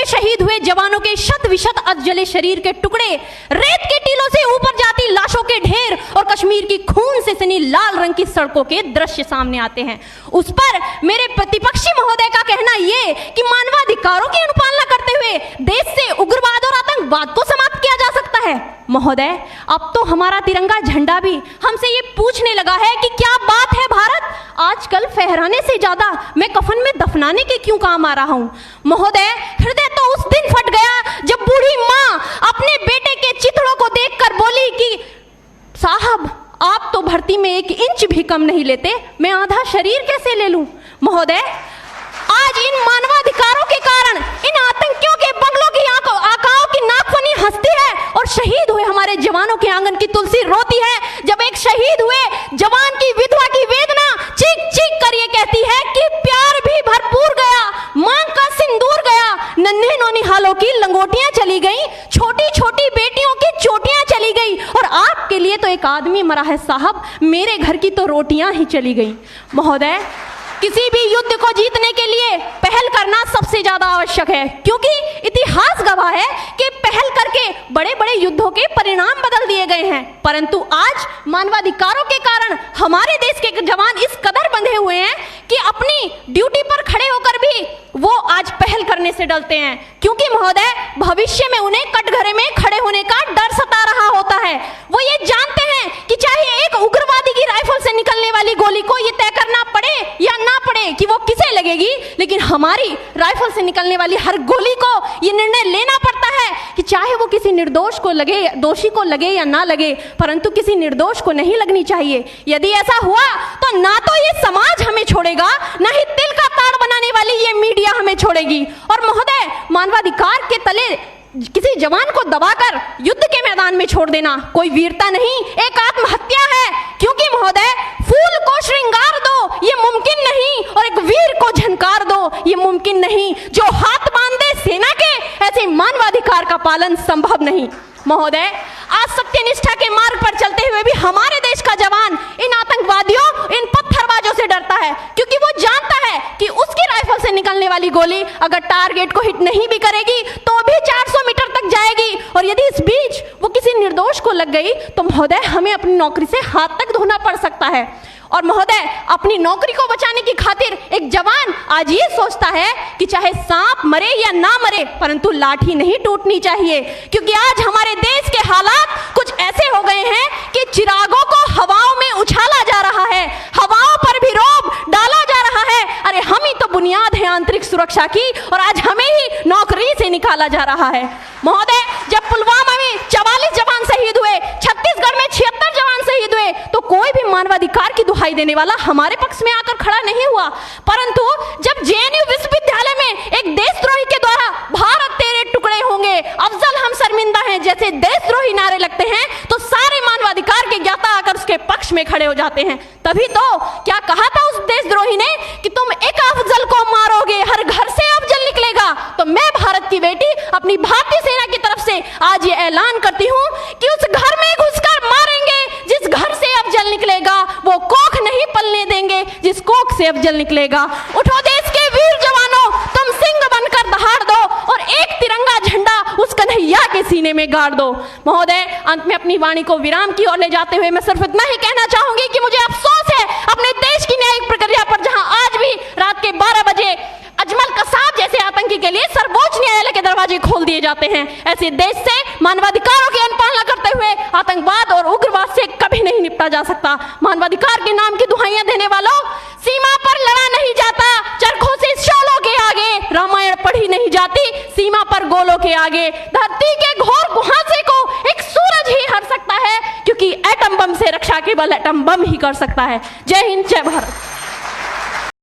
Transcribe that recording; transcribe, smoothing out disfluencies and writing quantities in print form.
शहीद हुए जवानों के शत विशत अधजले शरीर के टुकड़े, रेत के टीलों से ऊपर जाती लाशों के ढेर और कश्मीर की खून से सनी लाल रंग की सड़कों के दृश्य सामने आते हैं। उस पर मेरे प्रतिपक्षी महोदय का कहना ये कि मानवाधिकारों की अनुपालना करते हुए देश से उग्रवाद और आतंकवाद को समाप्त किया जा सकता है। महोदय, अब तो हमारा तिरंगा झंडा भी हमसे ये पूछने लगा है कि क्या बात है भारत, आजकल फहराने से ज्यादा मैं कफन में दफनाने के क्यों काम आ रहा हूं। महोदय, हृदय तो उस दिन फट गया जब बूढ़ी मां अपने बेटे के चिथड़ों को देखकर बोली कि साहब, आप तो भर्ती में 1 इंच भी कम नहीं लेते, मैं आधा शरीर कैसे ले लूं। महोदय, आज इन मानवाधिकारों के कारण इन आतंकियों के बंगलों की आकाओं की नाकफनी हंसती है और शहीद हुए हमारे जवानों के आंगन की तुलसी रोती है। जब एक शहीद हुए जवान की विधवा की वेदना चीख चीख कर ये कहती है कि प्यार भी भरपूर गया, मांग का सिंदूर गया, नन्हे नौनिहालों की लंगोटियां चली गई, छोटी छोटी बेटियों की चोटियां चली गई और आपके लिए तो एक आदमी मरा है साहब, मेरे घर की तो रोटियां ही चली गई। महोदय, किसी भी युद्ध को जीतने के लिए पहल करना सबसे ज्यादा आवश्यक है, क्योंकि इतिहास गवाह है कि पहल करके बड़े बड़े युद्धों के परिणाम बदल दिए गए हैं। परंतु आज मानवाधिकारों के कारण हमारे देश के जवान इस कदर बंधे हुए हैं कि अपनी ड्यूटी पर खड़े होकर भी वो आज पहल करने से डरते हैं, क्योंकि महोदय भविष्य में उन्हें कटघरे में खड़े होने का डर सता रहा होता है। वो ये जानते हैं कि चाहे एक उग्रवादी की राइफल से निकलने वाली गोली को ये तय करना पड़े या ना पड़े कि वो किसे लगेगी, लेकिन हमारी राइफल से निकलने वाली हर गोली को ये निर्णय लेना पड़ता है कि चाहे वो किसी निर्दोष को लगे, दोषी को लगे या ना लगे, परंतु किसी निर्दोष को नहीं लगनी चाहिए। यदि ऐसा हुआ तो ना तो ये समाज हमें छोड़ेगा, ना ही तिल का ताड़ बनाने वाली ये मीडिया हमें छोड़ेगी। और महोदय, मानवाधिकार के तले किसी जवान को दबाकर युद्ध के मैदान में छोड़ देना कोई वीरता नहीं, एक आत्महत्या है। क्योंकि महोदय, फूल को श्रृंगार दो ये मुमकिन नहीं और एक वीर को झनकार दो ये मुमकिन नहीं। जो हाथ बांध दे सेना के, ऐसे मानवाधिकार का पालन संभव नहीं। महोदय, आज सत्यनिष्ठा के मार्ग पर चलते हुए भी हमारे देश का जवान इन आतंकवादियों, इन पत्थरबाजों से डरता है, क्योंकि वो जानता है कि उसकी राइफल से निकलने वाली गोली अगर टारगेट को हिट नहीं भी करेगी तो भी 400 मीटर तक जाएगी, और यदि इस बीच वो किसी निर्दोष को लग गई तो महोदय हमें अपनी नौकरी से हाथ तक धोना पड़ सकता है। और महोदय, अपनी नौकरी को बचाने की खातिर एक जवान आज ये सोचता है कि चाहे सांप मरे या ना मरे, परंतु लाठी नहीं टूटनी चाहिए, क्योंकि आज हमारे देश के हालात कुछ ऐसे हो गए हैं कि चिरागों को हवाओं में उछाला जा रहा है, हवाओं पर भी रोब डाला जा रहा है। अरे हम ही तो बुनियाद है आंतरिक सुरक्षा की, और आज हमें ही नौकरी से निकाला जा रहा है। महोदय, जब पुलवामा में 44 जवान शहीद हुए, छत्तीसगढ़ में 76 जवान शहीद हुए, तो कोई भी मानवाधिकार की दुहाई देने वाला हमारे पक्ष में आकर खड़ा नहीं हुआ। परंतु जब जेएनयू विश्वविद्यालय में एक देशद्रोही के द्वारा भारत तेरे टुकड़े होंगे, अफजल हम शर्मिंदा हैं जैसे देशद्रोही नारे लगते हैं, तो सारे मानवाधिकार के ज्ञाता आकर उसके पक्ष में खड़े हो जाते हैं। तभी तो क्या कहा था उस देशद्रोही ने कि तुम एक अफजल को मारोगे, हर घर से अफजल निकलेगा। तो मैं भारत की बेटी अपनी भारतीय सेना की तरफ से आज ये ऐलान करती हूँ कि उस घर में घुसकर मारेंगे जिस घर से अफजल निकलेगा, वो कोख नहीं पलने देंगे जिस कोख से अफजल निकलेगा। उठो देश के वीर जवानों, तुम सिंह बनकर दहाड़ दो और एक तिरंगा झंडा उस कन्हैया के सीने में गाड़ दो। महोदय, अंत में अपनी वाणी को विराम की ओर ले जाते हुए मैं सिर्फ इतना ही कहना चाहूंगी कि मुझे अफसोस है अपने देश की न्यायिक प्रक्रिया पर, जहां आज भी रात के 12 बजे अजमल कसाब जैसे आतंकी के लिए सर्वोच्च न्यायालय के दरवाजे खोल दिए जाते हैं। ऐसे देश से मानवाधिकारों की अनुपालना करते हुए आतंकवाद और उग्रवाद से कभी नहीं निपटा जा सकता। मानवाधिकार के नाम की दुहाइयां देने वालों, सीमा पर लड़ा नहीं जाता, चरखों से शोलों के आगे रामायण पढ़ी नहीं जाती, सीमा पर गोलों के आगे। धरती के घोर कुहासे को एक सूरज ही हर सकता है, क्योंकि एटम बम से रक्षा केवल एटम बम ही कर सकता है। जय हिंद, जय भारत।